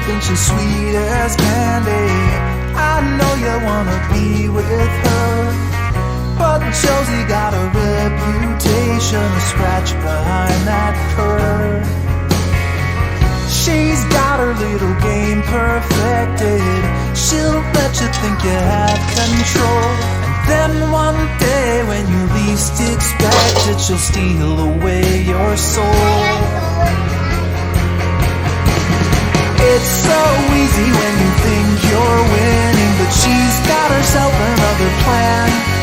think she's sweet as candy. I know you wanna be with her, but Josie got a reputation to scratch behind that curve. She's got her little game perfected. She'll let you think you have control, and then one day when you least expect it, she'll steal away your soul. It's so easy when you think you're winning, but she's got herself another plan.